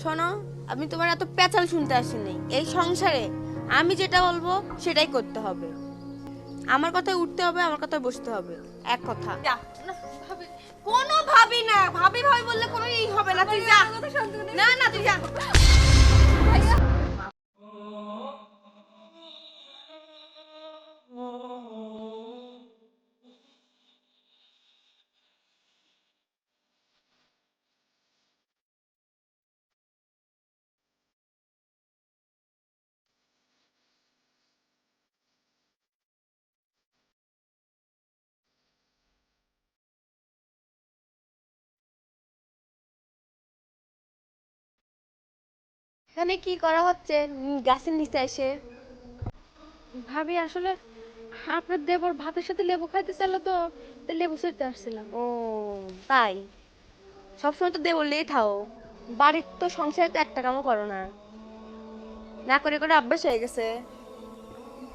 শোনো, আমি তোমার এত পেঁচাল শুনতে আসিনি। এই সংসারে আমি যেটা বলবো সেটাই করতে হবে। আমার কথায় উঠতে হবে, আমার কথায় বসতে হবে, এক কথা। যা না, ভাবি কোনো ভাবি না, ভাবি ভাবি বললে কোনো ই হবে না। তুই যা। না না, তুই যা। ভাইয়া এখানে কি করা হচ্ছে? গাছের নিচে এসে। ভাবি আসলে আপনার দেবর ভাতের সাথে লেবু খাইতে চাইলো তো তাই লেবু ছিঁড়তে আসছিলাম। ও তাই? সবসময় তো দে বললেই থাও। বাড়ির তো সংসারে তো একটা কামও করো না, না করে করে অভ্যাস হয়ে গেছে।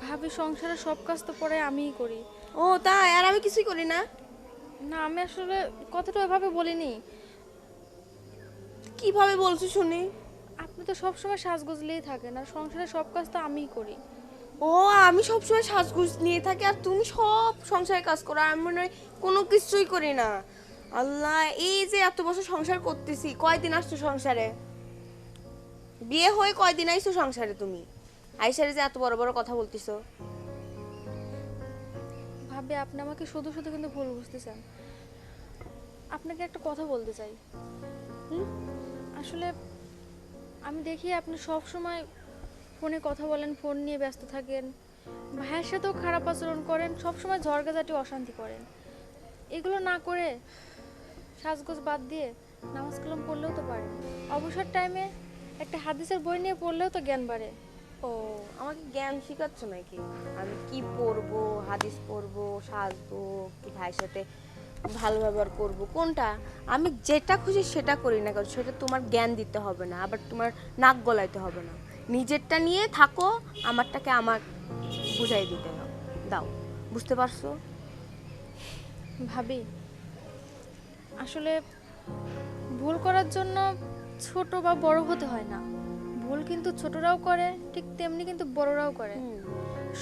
ভাবি সংসারে সব কাজ তো পরে আমিই করি। ও তাই? আর আমি কিছুই করি না? না আমি আসলে কথাটা ওইভাবে বলিনি। কিভাবে বলছো শুনি? আপনি তো সবসময় সাজগোজলেই থাকেন আর সংসারে সব কাজ তো আমিই করি। ও, আমি সবসময় সাজগোজ নিয়ে থাকি আর তুমি সব সংসারের কাজ করো, আমি মনে হয় কোনো কিছুই করি না। আল্লাহ, এই যে এত বছর সংসার করতেছি, কয়দিন আসছো সংসারে? বিয়ে হয়ে কয়দিন আইছো সংসারে তুমি? আইসারে যে এত বড় বড় কথা বলতিছো। ভাবি আপনি আমাকে শুধু শুধু কিন্তু ভুল বুঝতেছেন। আপনাকে একটা কথা বলতে চাই। হুম? আসলে আমি দেখি আপনি সব সময় ফোনে কথা বলেন, ফোন নিয়ে ব্যস্ত থাকেন, ভাইয়ের সাথেও খারাপ আচরণ করেন, সব সময় ঝড়গাঝাটি অশান্তি করেন। এগুলো না করে সাজগোজ বাদ দিয়ে নামাজ কালাম পড়লেও তো পারে। অবসর টাইমে একটা হাদিসের বই নিয়ে পড়লেও তো জ্ঞান বাড়ে। ও, আমাকে জ্ঞান শিখাচ্ছ নাকি? আমি কি পড়বো, হাদিস পড়বো, সাজবো, কি ভাইয়ের সাথে ভালো ব্যবহার করবো, কোনটা? আমি যেটা খুশি সেটা করি না কারণ সেটা তোমার জ্ঞান দিতে হবে না, আবার তোমার নাক গলাইতে হবে না। নিজেরটা নিয়ে থাকো, আমারটাকে আমার বুঝাই দিতে দাও। দাও, বুঝতে পারছো? ভাবি আসলে ভুল করার জন্য ছোট বা বড় হতে হয় না। ভুল কিন্তু ছোটরাও করে, ঠিক তেমনি কিন্তু বড়রাও করে।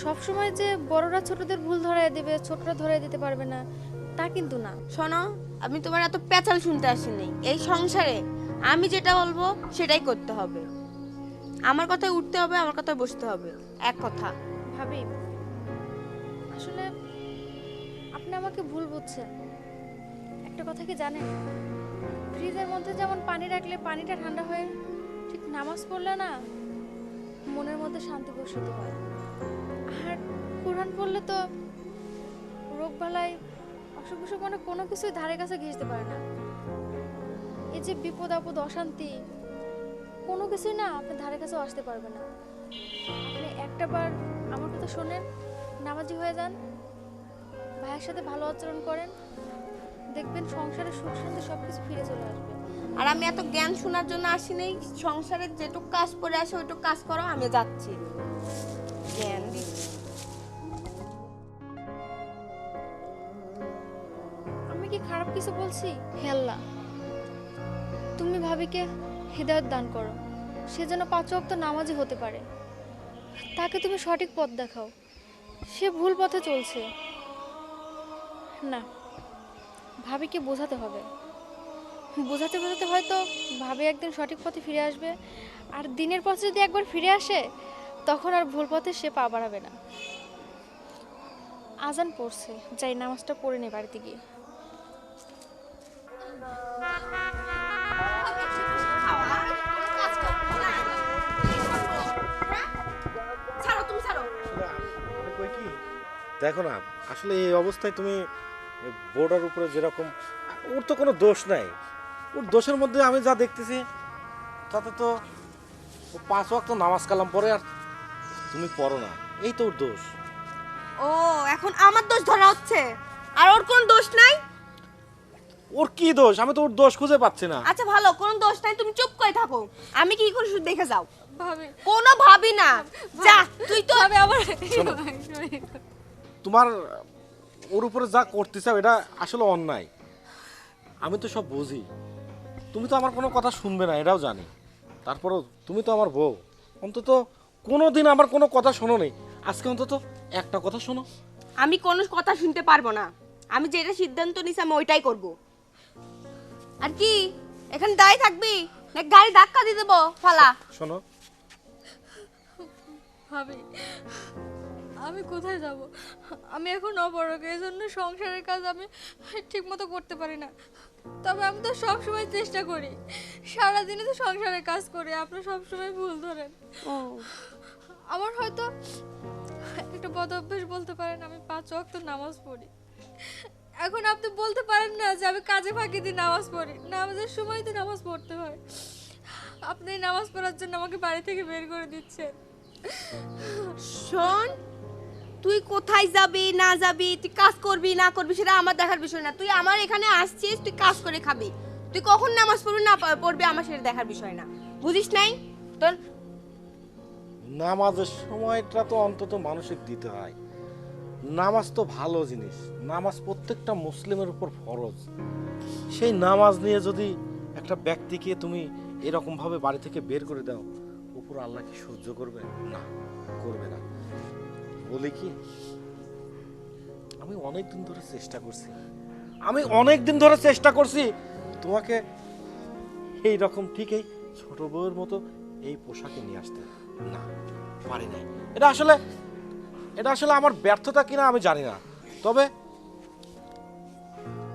সব সময় যে বড়রা ছোটদের ভুল ধরায় দেবে, ছোটরা ধরায় দিতে পারবে না তা কিন্তু না। শোনো, আমি তোমার এত পেঁচাল শুনতে আসিনি। এই সংসারে আমি যেটা বলবো সেটাই করতে হবে। আমার কথায় উঠতে হবে, আমার কথায় বসতে হবে, এক কথা। ভাবি আসলে আপনি আমাকে ভুল বুঝছেন। একটা কথা কি জানেন, ফ্রিজের মধ্যে যেমন পানি রাখলে পানিটা ঠান্ডা হয়, ঠিক নামাজ পড়লে না মনের মধ্যে শান্তি বসিত হয়। আর কোরআন পড়লে তো রোগ বালাই অসুখ বিসুখ মানে কোনো কিছুই ধারে কাছে ঘেঁষতে পারে না। এই যে বিপদ আপদ অশান্তি কোনো কিছুই না আপনি ধারে কাছেও আসতে পারবে না। আপনি একটা বার আমার কথা শোনেন, নামাজি হয়ে যান, ভাইয়ের সাথে ভালো আচরণ করেন, দেখবেন সংসারে সুখ শান্তি সবকিছু ফিরে চলে আসবে। আর আমি এত জ্ঞান শোনার জন্য আসিনি। সংসারের যেটুক কাজ পড়ে আসে ওইটুক কাজ করো, আমি যাচ্ছি। জ্ঞান দিচ্ছি। আমি কি খারাপ কিছু বলছি? হে আল্লাহ, তুমি ভাবিকে হৃদয়ত দান করো, সে যেন 5 ওয়াক্ত নামাজি হতে পারে। তাকে তুমি সঠিক পথ দেখাও, সে ভুল পথে চলছে না। ভাবিকে বোঝাতে হবে, বোঝাতে বোঝাতে হয়তো ভাবি একদিন সঠিক পথে ফিরে আসবে। আর দিনের পথে যদি একবার ফিরে আসে তখন আর ভুল পথে সে পা বাড়াবে না। আজান পড়ছে, যাই নামাজটা পড়ে নে বাড়িতে গিয়ে। ছাড়ো, তুমি ছাড়ো। আসলে আমি কই কি, দেখো না, আসলে এই অবস্থায় তুমি বোর্ডার উপরে যেরকম, ওর তো কোনো দোষ নাই। ওর দোষের মধ্যে আমি যা দেখতেছি তাতে তো ও 5 ওয়াক্ত নামাজ কালাম পড়ে আর তুমি পড়ো না, এই তো ওর দোষ। ও, এখন আমার দোষ ধরা হচ্ছে? আর ওর কোন দোষ নাই? ওর কি দোষ? আমি তো ওর দোষ খুঁজে পাচ্ছি না। আচ্ছা ভালো, কোন দোষ নাই, তুমি চুপ করে থাকো। আমি কি করে শুধু দেখে যাও? ভাবি কোনো ভাবি না। যা, তুই তো ভাবি আবার শোনো, তোমার ওর উপরে যা করতেছ এটা আসলে অন্যায়। আমি তো সব বুঝি, তুমি তো আমার কোনো কথা শুনবে না এটাও জানি। তারপরও তুমি তো আমার বউ, অন্তত কোনো দিন আমার কোনো কথা শোনো নি, আজকে অন্তত একটা কথা শোনো। আমি কোনো কথা শুনতে পারবো না। আমি যেটা সিদ্ধান্ত নিছি আমি ওইটাই করব। আর কি এখানে দাঁড়িয়ে থাকবি না গাড়ি ধাক্কা দিয়ে দেবো ফালা? শোনো, ভাবি আমি কোথায় যাব? আমি এখন অবড়ক, এই জন্য সংসারের কাজ আমি ঠিক মতো করতে পারি না। তবে আমি তো সব সময় চেষ্টা করি, সারাদিনে তো সংসারের কাজ করি, আপনি সব সময় ভুল ধরেন। ও আমার হয়তো একটা বদ অভ্যাস বলতে পারেন, আমি 5 ওয়াক্ত নামাজ পড়ি। এখন আপনি বলতে পারেন না যে আমি কাজে ফাঁকি দিয়ে নামাজ পড়ি, নামাজের সময় তো নামাজ পড়তে হয়। আপনি নামাজ পড়ার জন্য আমাকে বাড়ি থেকে বের করে দিচ্ছেন। শোন, তুই কোথায় যাবি না যাবি, তুই কাজ করবি না করবি সেটা আমার দেখার বিষয় না। তুই আমার এখানে আসছিস, তুই কাজ করে খাবি। তুই কখন নামাজ পড়বি না পড়বি আমার সেটা দেখার বিষয় না, বুঝিস নাই? তোর নামাজের সময়টা তো অন্তত মানুষের দিতে হয়। নামাজ তো ভালো জিনিস, নামাজ প্রত্যেকটা মুসলিমের উপর ফরজ। সেই নামাজ নিয়ে যদি একটা ব্যক্তিকে তুমি এরকম ভাবে বাড়ি থেকে বের করে দাও, উপর আল্লাহ কি সহ্য করবে? না, করবে না। বলি কি, আমি অনেক দিন ধরে চেষ্টা করছি তোমাকে এই রকম ঠিক এই ছোট বউয়ের মতো এই পোশাকে নিয়ে আসতে, না পারি নাই। এটা আসলে আমার ব্যর্থতা কিনা আমি জানি না, তবে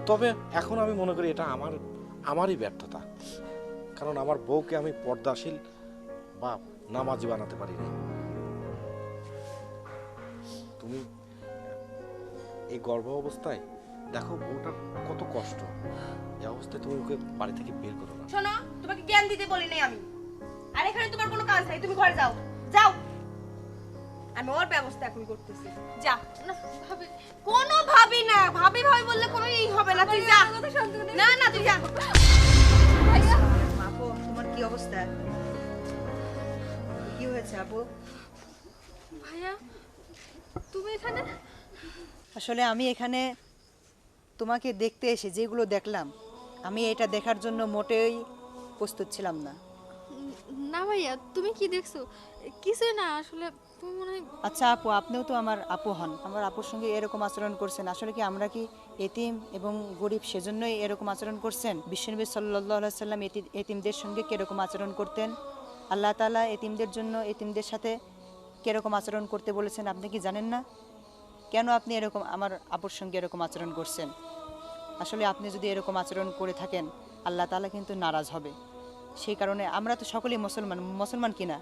তবে এখন আমি মনে করি এটা আমারই ব্যর্থতা, কারণ আমার বউকে আমি পর্দাশীল বা নামাজি বানাতে পারি নাই। তুমি এই গর্ভ অবস্থায় দেখো বউটার কত কষ্ট, এই অবস্থায় তুমি ওকে বাড়ি থেকে বের করো না। শোনো, তোমাকে জ্ঞান দিতে বলি নাই আমি। আর এখানে তোমার কোনো কাজ নাই, তুমি ঘরে যাও। যাও, আমি ওর ব্যবস্থা এখন করতেছি। যা। না ভাবি, কোনো ভাবি না, ভাবি ভাবি বললে কোনো এই হবে না। তুই যা। কথা শুনতে নেই। না না তুই যা। ভাইয়া, আপু, তোমার কি অবস্থা? কি হয়েছে আপু? ভাইয়া তুমি এখানে? আসলে আমি এখানে তোমাকে দেখতে এসে যেগুলো দেখলাম, আমি এটা দেখার জন্য মোটেই প্রস্তুত ছিলাম না। না ভাইয়া, তুমি কি দেখছো? কিছুই না, আসলে তুমি মনে হয় আচ্ছা আপু, আপনিও তো আমার আপু হন, আমার আপুর সঙ্গে এরকম আচরণ করছেন। আসলে কি আমরা কি এতিম এবং গরিব সেজন্যই এরকম আচরণ করছেন? বিশ্বনবী সাল্লাল্লাহু আলাইহি সাল্লাম এতিমদের সঙ্গে কিরকম আচরণ করতেন? আল্লাহ তাআলা এতিমদের জন্য এতিমদের সাথে কিরকম আচরণ করতে বলেছেন আপনি কি জানেন না? কেন আপনি এরকম আমার আপুর সঙ্গে এরকম আচরণ করছেন? আসলে আপনি যদি এরকম আচরণ করে থাকেন, আল্লাহ তাআলা কিন্তু নারাজ হবে। সেই কারণে আমরা তো সকলেই মুসলমান কিনা,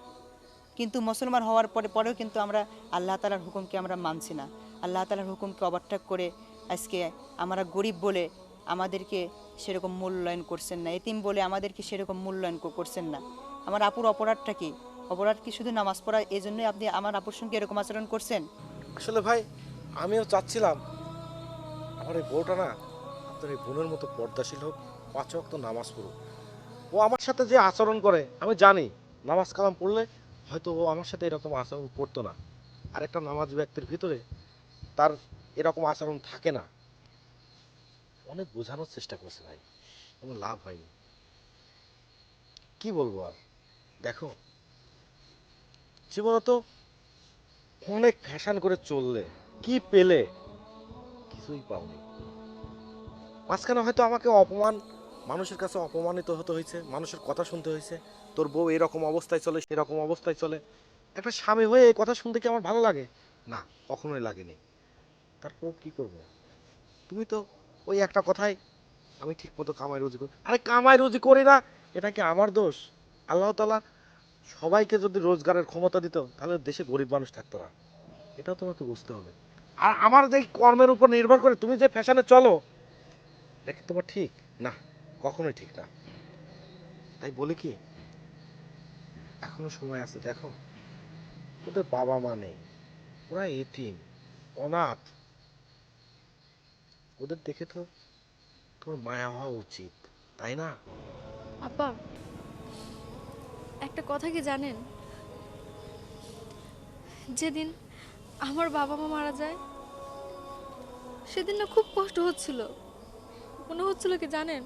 কিন্তু মুসলমান হওয়ার পরেও কিন্তু আমরা আল্লাহ তাআলার হুকুমকে আমরা মানছি না। আল্লাহ তাআলার হুকুমকে ওভারটেক করে আজকে আমরা গরিব বলে আমাদেরকে সেরকম মূল্যায়ন করছেন না, এতিম বলে আমাদেরকে সেরকম মূল্যায়ন করছেন না। আমার আপুর অপরাধটা কি? অপরাধ কি শুধু নামাজ পড়া? এই জন্যই আপনি আমার আপুর সঙ্গে এরকম আচরণ করছেন? আসলে ভাই, আমিও চাচ্ছিলাম আমার এই বউটা না আপনার এই বোনের মতো পর্দাশীল হোক, 5 ওয়াক্ত নামাজ পড়ুক। ও আমার সাথে যে আচরণ করে আমি জানি, নামাজ কালাম পড়লে হয়তো ও আমার সাথে এরকম আচরণ করতো না। আর একটা নামাজ ব্যক্তির ভিতরে তার এরকম আচরণ থাকে না। অনেক বোঝানোর চেষ্টা করছে ভাই, কোনো লাভ হয়নি। কি বলবো আর, দেখো জীবনে তো অনেক ফ্যাশন করে চললে কি পেলে? কিছুই পাওনি। মাঝখানে হয়তো আমাকে মানুষের কাছে অপমানিত হতে হয়েছে, মানুষের কথা শুনতে হয়েছে, তোর বউ এরকম অবস্থায় চলে সেরকম অবস্থায় চলে। একটা স্বামী হয়ে এই কথা শুনতে কি আমার ভালো লাগে? না, কখনোই লাগেনি। তারপর কি করব? তুমি তো ওই একটা কথাই, আমি ঠিক মতো কামাই রুজি করি। আরে কামাই রুজি করি না, এটা কি আমার দোষ? আল্লাহ তাআলা সবাইকে যদি রোজগারের ক্ষমতা দিত, তাহলে দেশে গরিব মানুষ থাকতো না। এটাও তোমাকে বুঝতে হবে। আর আমার যে কর্মের উপর নির্ভর করে তুমি যে ফ্যাশনে চলো, এটা কি তোমার ঠিক না? কখনোই ঠিক না। তাই বলি কি, এখনো সময় আছে। দেখো, ওদের বাবা মা নেই, ওরা এতিম, অনাথ। ওদের দেখে তো তোমার মায়া হওয়া উচিত, তাই না? আপা, একটা কথা কি জানেন? যেদিন আমার বাবা মা মারা যায় সেদিন না খুব কষ্ট হচ্ছিল। মনে হচ্ছিল কি জানেন,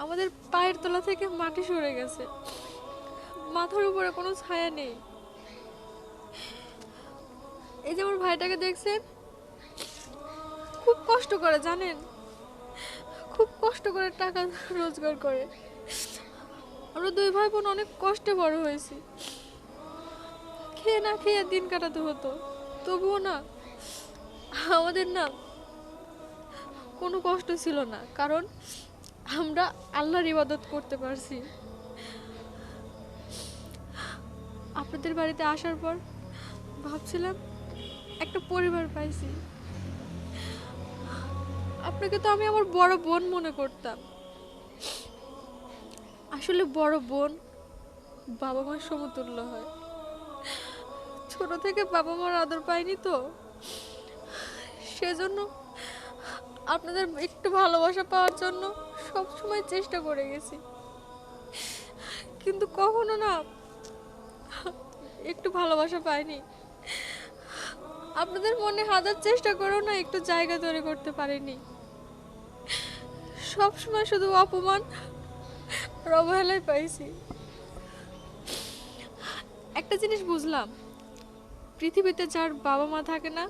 আমাদের পায়ের তলা থেকে মাটি সরে গেছে, মাথার উপরে কোনো ছায়া নেই। এই যে আমার ভাইটাকে দেখছেন, খুব কষ্ট করে, জানেন, খুব কষ্ট করে টাকা রোজগার করে। আমরা দুই ভাই বোন অনেক কষ্টে বড় হয়েছি, খেয়ে না খেয়ে দিন কাটাতে হতো, তবুও না আমাদের না কোনো কষ্ট ছিল না, কারণ আমরা আল্লাহর ইবাদত করতে পারছি। আপনাদের বাড়িতে আসার পর ভাবছিলাম একটা পরিবার পাইছি। আপনাকে তো আমি আমার বড় বোন মনে করতাম, আসলে বড় বোন বাবা মার সমতুল্য হয়। ছোট থেকে বাবা মার আদর পাইনি তো, সেজন্য আপনাদের একটু ভালোবাসা পাওয়ার জন্য সব সময় চেষ্টা করে গেছি, কিন্তু কখনো না একটু ভালোবাসা পাইনি। আপনাদের মনে হাজার চেষ্টা করেও না একটু জায়গা তৈরি করতে পারিনি। সব সময় শুধু অপমান আর অবহেলাই পাইছি। একটা জিনিস বুঝলাম, পৃথিবীতে যার বাবা মা থাকে না,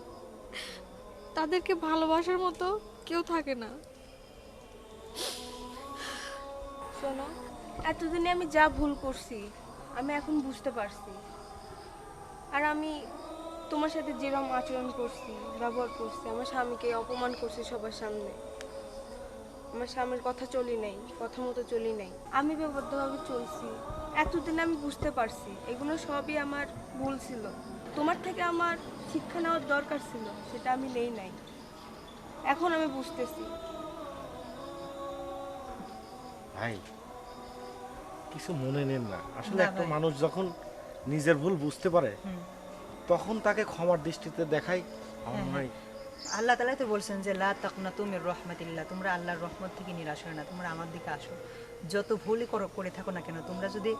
তাদেরকে ভালোবাসার মতো কেউ থাকে না। শোনো, এতদিনে আমি যা ভুল করছি আমি এখন বুঝতে পারছি। আর আমি তোমার সাথে যেরকম আচরণ করছি, ব্যবহার করছি, আমার স্বামীকে অপমান করছি সবার সামনে, আমার স্বামীর কথা চলি নাই, কথা মতো চলি নাই, আমি বেবদ্ধভাবে চলছি, এতদিনে আমি বুঝতে পারছি এগুলো সবই আমার ভুল ছিল। তোমার থেকে আমার শিক্ষা নেওয়ার দরকার ছিল, সেটা আমি নেই নাই, এখন আমি বুঝতেছি। ভাই কিছু মনে নেন না, আসলে না একটা ভাই। মানুষ যখন নিজের ভুল বুঝতে পারে তখন তাকে ক্ষমার দৃষ্টিতে দেখাই আমার মনে হয়। আল্লাহ তাআলা তো বলছেন যে লা তাকনাতু মির রাহমাতিল্লাহ, তোমরা আল্লাহর রহমত থেকে নিরাশ হয় না, তোমরা আমার দিকে আসো। যত ভুলই করে থাকো না কেন, তোমরা যদি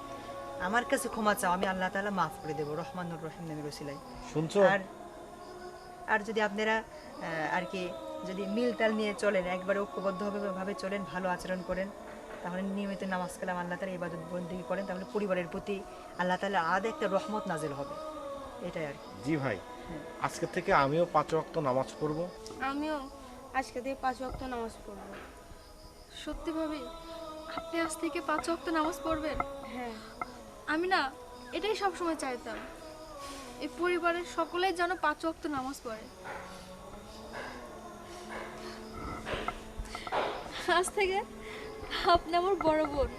আমার কাছে ক্ষমা চাও, আমি আল্লাহ তাআলা মাফ করে দেব রহমানুর রহিম নামের ওসিলায়। শুনছো? আর আর যদি আপনারা আর কি যদি মিলতাল নিয়ে চলেন, একবারে ঐক্যবদ্ধভাবে চলেন, ভালো আচরণ করেন, তাহলে নিয়মিত নামাজ কালাম আল্লাহ তাআলা ইবাদত বন্দেগী করেন, তাহলে পরিবারের প্রতি আল্লাহ তাআলা আলাদা একটা রহমত নাজিল হবে, এটাই আর কি। জি ভাই, আজকে থেকে আমিও 5 ওয়াক্ত নামাজ পড়বো। আমিও আজকে থেকে 5 ওয়াক্ত নামাজ পড়বো। সত্যি ভাবি, আপনি আজ থেকে 5 ওয়াক্ত নামাজ পড়বেন? হ্যাঁ, আমি না এটাই সব সময় চাইতাম, এই পরিবারের সকলেই যেন 5 ওয়াক্ত নামাজ পড়ে। আজ থেকে আপনি আমার বড় বোন।